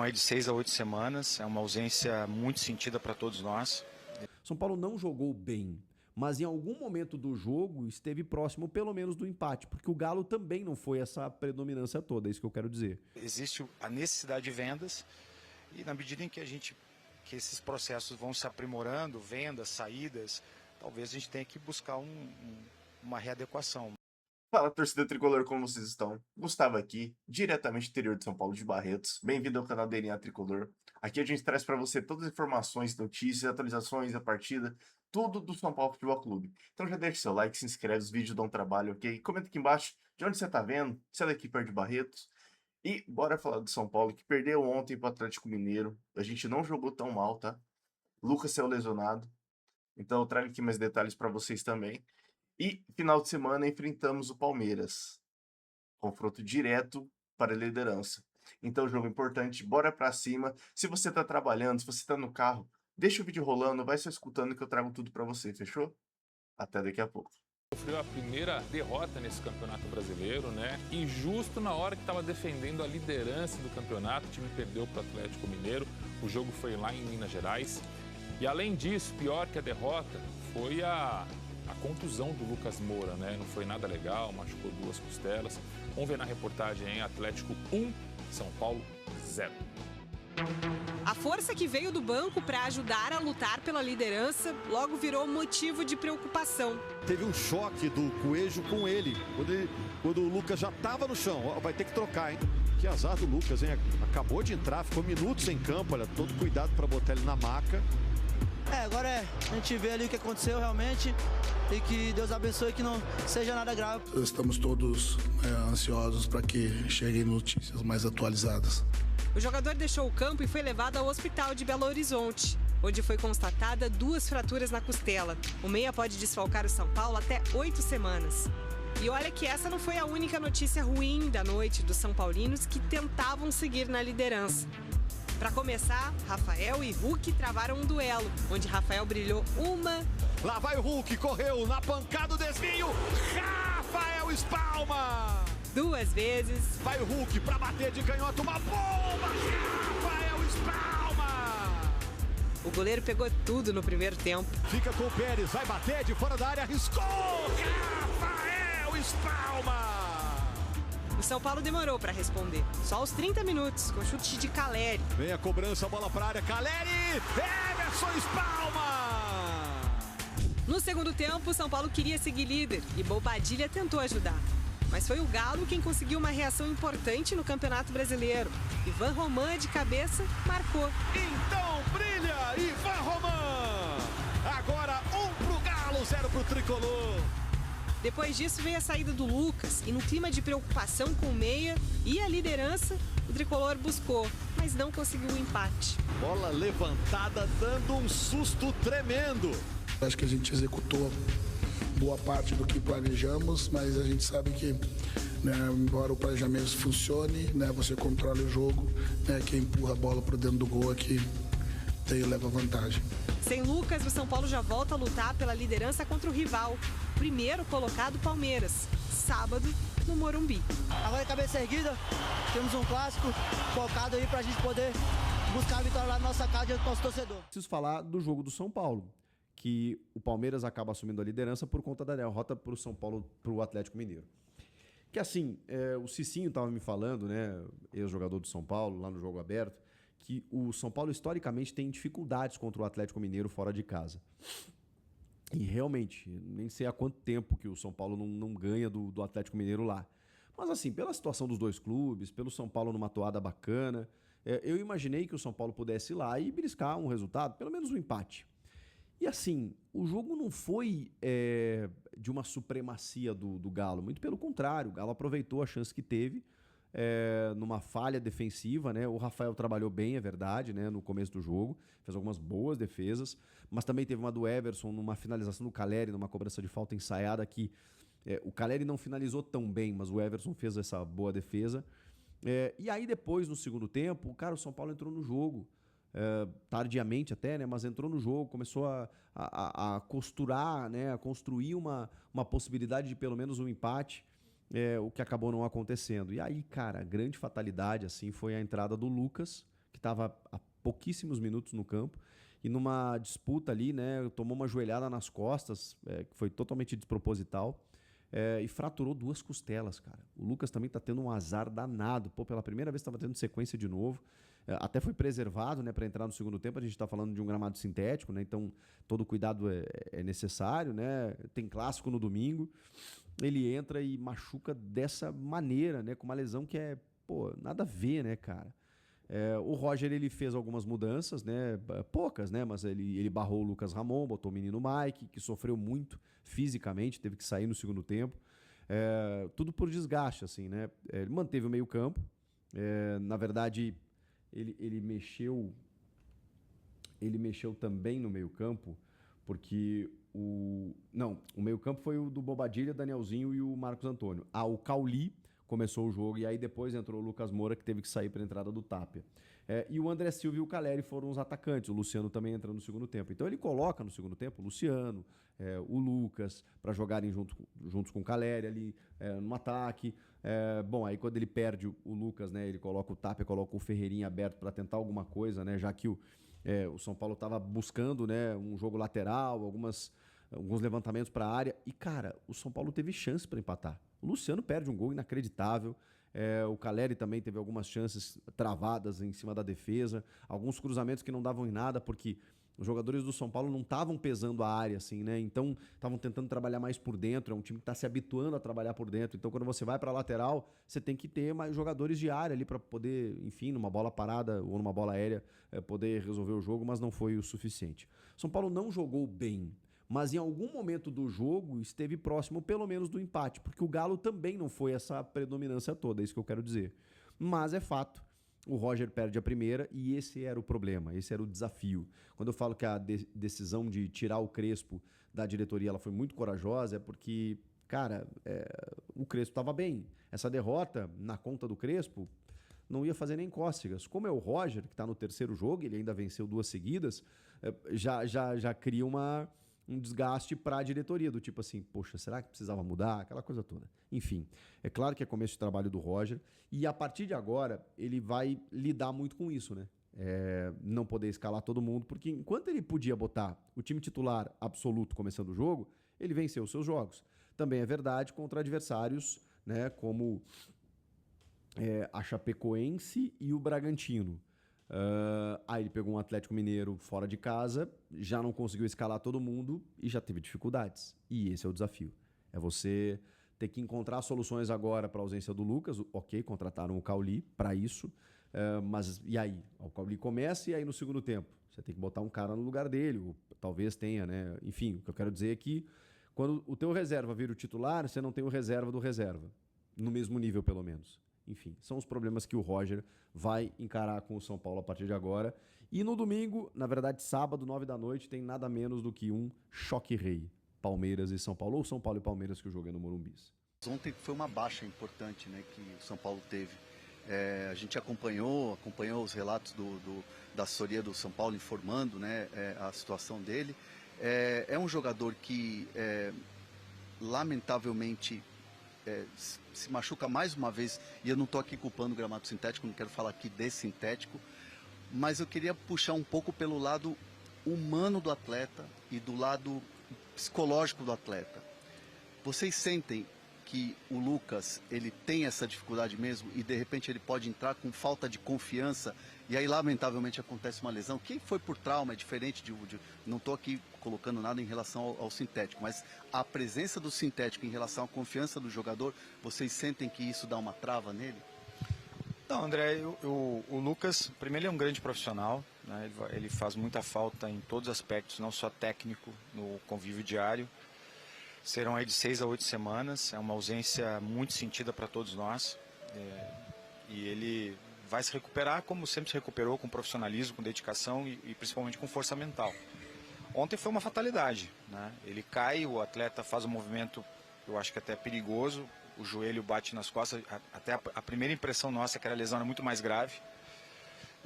É de 6 a 8 semanas, é uma ausência muito sentida para todos nós. São Paulo não jogou bem, mas em algum momento do jogo esteve próximo pelo menos do empate, porque o Galo também não foi essa predominância toda, é isso que eu quero dizer. Existe a necessidade de vendas e na medida em que que esses processos vão se aprimorando, vendas, saídas, talvez a gente tenha que buscar uma readequação. Fala, torcida tricolor, como vocês estão? Gustavo aqui, diretamente do interior de São Paulo de Barretos. Bem-vindo ao canal DNA Tricolor. Aqui a gente traz para você todas as informações, notícias, atualizações da partida, tudo do São Paulo Futebol Clube. Então já deixa seu like, se inscreve, os vídeos dão trabalho, ok? Comenta aqui embaixo de onde você tá vendo, se é daqui perto de Barretos. E bora falar do São Paulo, que perdeu ontem pro Atlético Mineiro. A gente não jogou tão mal, tá? Lucas saiu lesionado. Então eu trago aqui mais detalhes para vocês também. E final de semana enfrentamos o Palmeiras. Confronto direto para a liderança. Então, jogo importante, bora pra cima. Se você tá trabalhando, se você tá no carro, deixa o vídeo rolando, vai só escutando que eu trago tudo para você, fechou? Até daqui a pouco. Sofreu a primeira derrota nesse campeonato brasileiro, né? E justo na hora que estava defendendo a liderança do campeonato, o time perdeu para o Atlético Mineiro. O jogo foi lá em Minas Gerais. E além disso, pior que a derrota, foi a contusão do Lucas Moura, né? Não foi nada legal, machucou 2 costelas. Vamos ver na reportagem, hein? Atlético 1, São Paulo 0. A força que veio do banco para ajudar a lutar pela liderança logo virou motivo de preocupação. Teve um choque do Coelho com ele, quando o Lucas já estava no chão. Ó, vai ter que trocar, hein? Que azar do Lucas, hein? Acabou de entrar, ficou minutos em campo, olha, todo cuidado para botar ele na maca. Agora a gente vê ali o que aconteceu realmente e que Deus abençoe, que não seja nada grave. Estamos todos ansiosos para que cheguem notícias mais atualizadas. O jogador deixou o campo e foi levado ao hospital de Belo Horizonte, onde foi constatada 2 fraturas na costela. O meia pode desfalcar o São Paulo até 8 semanas. E olha que essa não foi a única notícia ruim da noite dos São Paulinos que tentavam seguir na liderança. Para começar, Rafael e Hulk travaram um duelo, onde Rafael brilhou uma... Lá vai o Hulk, correu na pancada, o desvio, Rafael espalma! 2 vezes. Vai o Hulk para bater de canhota, uma bomba, Rafael espalma! O goleiro pegou tudo no primeiro tempo. Fica com o Pérez, vai bater de fora da área, arriscou, Rafael espalma! O São Paulo demorou para responder. Só aos 30 minutos, com chute de Caleri. Vem a cobrança, bola para a área, Caleri! Emerson espalma! No segundo tempo, o São Paulo queria seguir líder e Bobadilha tentou ajudar. Mas foi o Galo quem conseguiu uma reação importante no Campeonato Brasileiro. Ivan Roman, de cabeça, marcou. Então brilha, Ivan Roman! Agora 1 pro Galo, 0 pro Tricolor. Depois disso veio a saída do Lucas e no clima de preocupação com o meia e a liderança, o Tricolor buscou, mas não conseguiu o empate. Bola levantada dando um susto tremendo. Acho que a gente executou boa parte do que planejamos, mas a gente sabe que, embora o planejamento funcione, você controla o jogo, quem empurra a bola para dentro do gol aqui leva vantagem. Sem Lucas, o São Paulo já volta a lutar pela liderança contra o rival, primeiro colocado Palmeiras, sábado no Morumbi. Agora cabeça erguida, temos um clássico focado aí pra gente poder buscar a vitória lá na nossa casa diante do nosso torcedor. Preciso falar do jogo do São Paulo, que o Palmeiras acaba assumindo a liderança por conta da derrota para o São Paulo, para o Atlético Mineiro. Que assim, o Cicinho estava me falando, né, ex-jogador do São Paulo, lá no Jogo Aberto, que o São Paulo historicamente tem dificuldades contra o Atlético Mineiro fora de casa. E realmente, nem sei há quanto tempo que o São Paulo não ganha do Atlético Mineiro lá. Mas assim, pela situação dos 2 clubes, pelo São Paulo numa toada bacana, eu imaginei que o São Paulo pudesse ir lá e beliscar um resultado, pelo menos um empate. E assim, o jogo não foi de uma supremacia do Galo, muito pelo contrário, o Galo aproveitou a chance que teve, numa falha defensiva, né? O Rafael trabalhou bem, é verdade, né? No começo do jogo, fez algumas boas defesas, mas também teve uma do Everson, numa finalização do Caleri, numa cobrança de falta ensaiada que o Caleri não finalizou tão bem, mas o Everson fez essa boa defesa. E aí depois, no segundo tempo, o São Paulo entrou no jogo, tardiamente até, né? Mas entrou no jogo, começou a costurar, né? A construir uma possibilidade de pelo menos um empate. O que acabou não acontecendo. E aí, cara, a grande fatalidade assim, foi a entrada do Lucas, que estava há pouquíssimos minutos no campo, e numa disputa ali, né, tomou uma joelhada nas costas, que foi totalmente desproposital, e fraturou 2 costelas, cara. O Lucas também tá tendo um azar danado. Pô, pela primeira vez estava tendo sequência de novo. Até foi preservado, né, para entrar no segundo tempo. A gente está falando de um gramado sintético, né, então todo cuidado é necessário, né. Tem clássico no domingo. Ele entra e machuca dessa maneira, né, com uma lesão que pô, nada a ver, né, cara. O Roger, ele fez algumas mudanças, né, poucas, né, mas ele barrou o Lucas Ramon, botou o menino Mike, que sofreu muito fisicamente, teve que sair no segundo tempo. Tudo por desgaste, assim, né. Ele manteve o meio campo. Na verdade, ele mexeu também no meio campo, porque o meio campo foi o do Bobadilha, Danielzinho e o Marcos Antônio. O Cauli começou o jogo, e aí depois entrou o Lucas Moura, que teve que sair para a entrada do Tapia. E o André Silva e o Caleri foram os atacantes, o Luciano também entrando no segundo tempo. Então ele coloca no segundo tempo o Luciano, o Lucas, para jogarem juntos com o Caleri ali no ataque. Bom, aí quando ele perde o Lucas, né, ele coloca o Tapia, coloca o Ferreirinha aberto para tentar alguma coisa, né, já que o São Paulo estava buscando, né, um jogo lateral, alguns levantamentos para a área. E, cara, o São Paulo teve chance para empatar. O Luciano perde um gol inacreditável. O Caleri também teve algumas chances travadas em cima da defesa. Alguns cruzamentos que não davam em nada, porque os jogadores do São Paulo não estavam pesando a área, assim, né? Então, estavam tentando trabalhar mais por dentro. É um time que está se habituando a trabalhar por dentro. Então, quando você vai para a lateral, você tem que ter mais jogadores de área ali para poder, enfim, numa bola parada ou numa bola aérea, poder resolver o jogo, mas não foi o suficiente. São Paulo não jogou bem, mas em algum momento do jogo esteve próximo, pelo menos, do empate, porque o Galo também não foi essa predominância toda, é isso que eu quero dizer. Mas é fato, o Roger perde a primeira e esse era o problema, esse era o desafio. Quando eu falo que a decisão de tirar o Crespo da diretoria ela foi muito corajosa, é porque, cara, o Crespo estava bem. Essa derrota na conta do Crespo não ia fazer nem cócegas. Como é o Roger, que está no terceiro jogo, ele ainda venceu 2 seguidas, já cria um desgaste para a diretoria, do tipo assim, poxa, será que precisava mudar? Aquela coisa toda. Enfim, é claro que é começo de trabalho do Roger, e a partir de agora ele vai lidar muito com isso, né? Não poder escalar todo mundo, porque enquanto ele podia botar o time titular absoluto começando o jogo, ele venceu os seus jogos. Também é verdade contra adversários, né, como a Chapecoense e o Bragantino. Aí ele pegou um Atlético Mineiro fora de casa, já não conseguiu escalar todo mundo e já teve dificuldades. E esse é o desafio. É você ter que encontrar soluções agora para a ausência do Lucas. Ok, contrataram o Cauli para isso, mas e aí? O Cauli começa e aí no segundo tempo você tem que botar um cara no lugar dele, ou talvez tenha, né? Enfim, o que eu quero dizer é que quando o teu reserva vira o titular, você não tem o reserva do reserva, no mesmo nível pelo menos. Enfim, são os problemas que o Roger vai encarar com o São Paulo a partir de agora. E no domingo, na verdade sábado, 9 da noite, tem nada menos do que um choque rei. Palmeiras e São Paulo, ou São Paulo e Palmeiras, que o jogo é no Morumbi. Ontem foi uma baixa importante, né, que o São Paulo teve. A gente acompanhou os relatos da assessoria do São Paulo informando, né, a situação dele. É um jogador que, lamentavelmente, se machuca mais uma vez, e eu não estou aqui culpando o gramado sintético, não quero falar aqui de sintético, mas eu queria puxar um pouco pelo lado humano do atleta e do lado psicológico do atleta. Vocês sentem que o Lucas, ele tem essa dificuldade mesmo e de repente ele pode entrar com falta de confiança e aí lamentavelmente acontece uma lesão? Quem foi por trauma é diferente não estou aqui colocando nada em relação ao sintético, mas a presença do sintético em relação à confiança do jogador, vocês sentem que isso dá uma trava nele? Não, André, o Lucas, primeiro, ele é um grande profissional, né? Ele faz muita falta em todos os aspectos, não só técnico, no convívio diário. Serão aí de 6 a 8 semanas, é uma ausência muito sentida para todos nós. E ele vai se recuperar como sempre se recuperou, com profissionalismo, com dedicação e principalmente com força mental. Ontem foi uma fatalidade, né? Ele cai, o atleta faz um movimento, eu acho que até perigoso, o joelho bate nas costas, até a primeira impressão nossa é que a lesão era muito mais grave.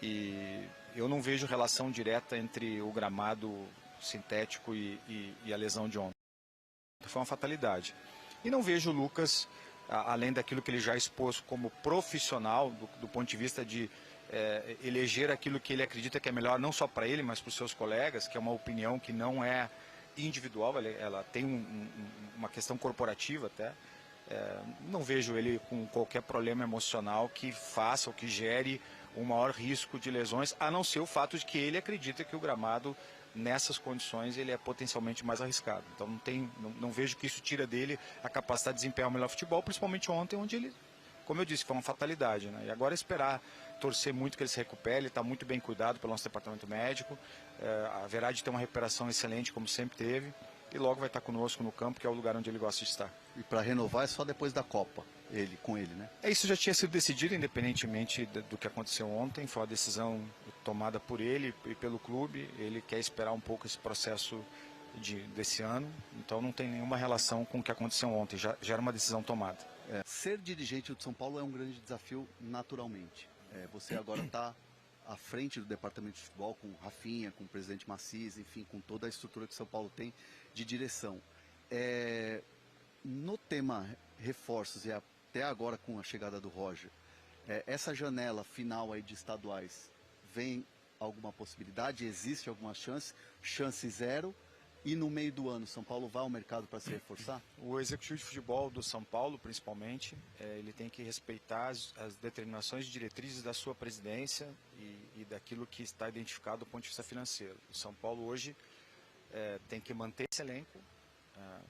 E eu não vejo relação direta entre o gramado sintético e a lesão de ontem. Foi uma fatalidade. E não vejo o Lucas, além daquilo que ele já expôs como profissional, do ponto de vista de eleger aquilo que ele acredita que é melhor, não só para ele, mas para os seus colegas, que é uma opinião que não é individual, ela tem uma questão corporativa até. Não vejo ele com qualquer problema emocional que faça ou que gere um maior risco de lesões, a não ser o fato de que ele acredita que o gramado, nessas condições, ele é potencialmente mais arriscado. Então não vejo que isso tira dele a capacidade de desempenhar o melhor futebol, principalmente ontem, onde ele, como eu disse, foi uma fatalidade, né? E agora esperar, torcer muito que ele se recupere, ele está muito bem cuidado pelo nosso departamento médico, haverá de ter uma recuperação excelente, como sempre teve, e logo vai estar conosco no campo, que é o lugar onde ele gosta de estar. E para renovar é só depois da Copa, com ele, né? Isso já tinha sido decidido, independentemente do que aconteceu ontem, foi uma decisão tomada por ele e pelo clube, ele quer esperar um pouco esse processo desse ano, então não tem nenhuma relação com o que aconteceu ontem, já era uma decisão tomada. Ser dirigente do São Paulo é um grande desafio naturalmente. Você agora está à frente do departamento de futebol com o Rafinha, com o presidente Maciz, enfim, com toda a estrutura que o São Paulo tem de direção. No tema reforços e até agora com a chegada do Roger, essa janela final aí de estaduais, vem alguma possibilidade? Existe alguma chance? Chance zero? E no meio do ano, São Paulo vai ao mercado para se reforçar? O executivo de futebol do São Paulo, principalmente, ele tem que respeitar as determinações e diretrizes da sua presidência e daquilo que está identificado do ponto de vista financeiro. O São Paulo hoje tem que manter esse elenco,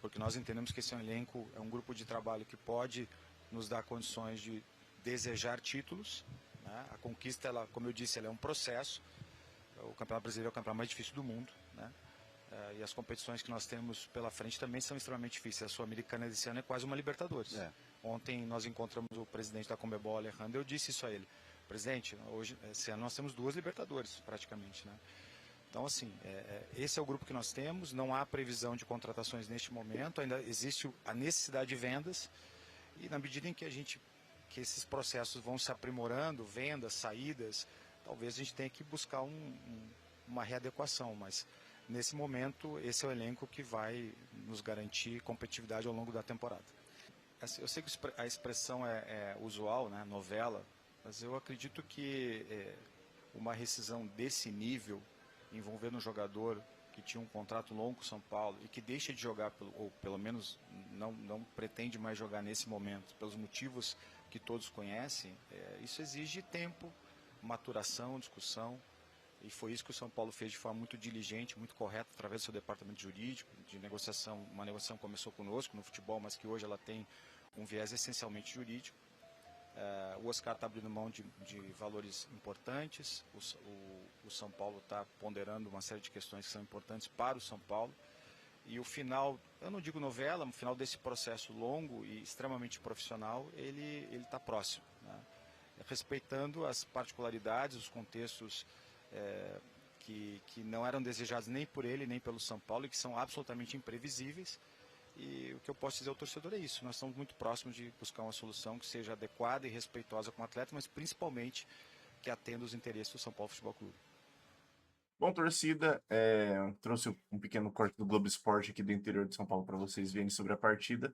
porque nós entendemos que esse elenco é um grupo de trabalho que pode nos dar condições de desejar títulos, né? A conquista, como eu disse, ela é um processo. O Campeonato Brasileiro é o campeonato mais difícil do mundo, né? E as competições que nós temos pela frente também são extremamente difíceis. A Sul-Americana desse ano é quase uma Libertadores. Ontem nós encontramos o presidente da Conmebol, Alejandro, eu disse isso a ele. Presidente, esse ano nós temos 2 Libertadores, praticamente, né? Então, assim, esse é o grupo que nós temos, não há previsão de contratações neste momento, ainda existe a necessidade de vendas, e na medida em que que esses processos vão se aprimorando, vendas, saídas, talvez a gente tenha que buscar uma readequação, mas nesse momento esse é o elenco que vai nos garantir competitividade ao longo da temporada. Eu sei que a expressão é usual, né, novela, mas eu acredito que uma rescisão desse nível, envolvendo um jogador que tinha um contrato longo com o São Paulo e que deixa de jogar, ou pelo menos não pretende mais jogar nesse momento, pelos motivos que todos conhecem, isso exige tempo, maturação, discussão, e foi isso que o São Paulo fez de forma muito diligente, muito correta, através do seu departamento jurídico, de negociação. Uma negociação começou conosco no futebol, mas que hoje ela tem um viés essencialmente jurídico. O Oscar está abrindo mão de valores importantes, o São Paulo está ponderando uma série de questões que são importantes para o São Paulo, e o final, eu não digo novela, mas o final desse processo longo e extremamente profissional, ele está próximo, né? Respeitando as particularidades, os contextos que não eram desejados nem por ele, nem pelo São Paulo, e que são absolutamente imprevisíveis. E o que eu posso dizer ao torcedor é isso: nós estamos muito próximos de buscar uma solução que seja adequada e respeitosa com o atleta, mas principalmente que atenda os interesses do São Paulo Futebol Clube. Bom, torcida, trouxe um pequeno corte do Globo Esporte aqui do interior de São Paulo para vocês verem sobre a partida,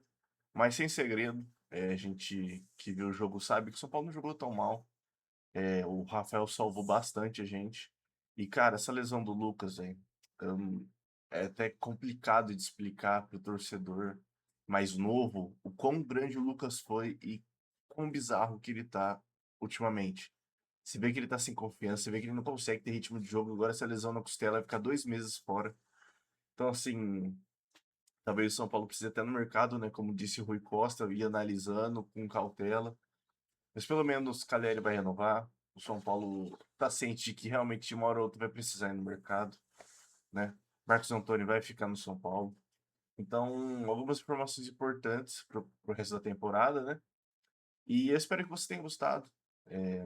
mas sem segredo. A gente que viu o jogo sabe que o São Paulo não jogou tão mal. O Rafael salvou bastante a gente. E, cara, essa lesão do Lucas, é até complicado de explicar para o torcedor mais novo o quão grande o Lucas foi e quão bizarro que ele tá ultimamente. Você vê que ele tá sem confiança, você vê que ele não consegue ter ritmo de jogo. Agora essa lesão na costela vai ficar 2 meses fora. Então, assim, talvez o São Paulo precise até no mercado, né? Como disse o Rui Costa, ir analisando com cautela. Mas pelo menos o Calleri vai renovar. O São Paulo tá ciente de que realmente de uma hora ou outra vai precisar ir no mercado, né? Marcos Antônio vai ficar no São Paulo. Então, algumas informações importantes pro resto da temporada, né? E eu espero que você tenha gostado.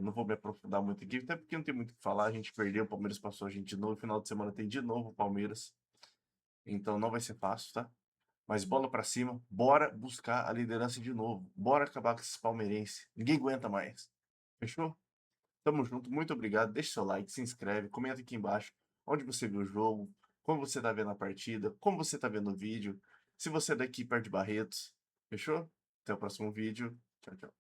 Não vou me aprofundar muito aqui, até porque não tem muito o que falar. A gente perdeu, o Palmeiras passou a gente de novo. No final de semana tem de novo o Palmeiras. Então não vai ser fácil, tá? Mas bola pra cima, bora buscar a liderança de novo. Bora acabar com esses palmeirenses. Ninguém aguenta mais. Fechou? Tamo junto, muito obrigado. Deixa seu like, se inscreve, comenta aqui embaixo onde você viu o jogo, como você tá vendo a partida, como você tá vendo o vídeo. Se você é daqui perto de Barretos. Fechou? Até o próximo vídeo. Tchau, tchau.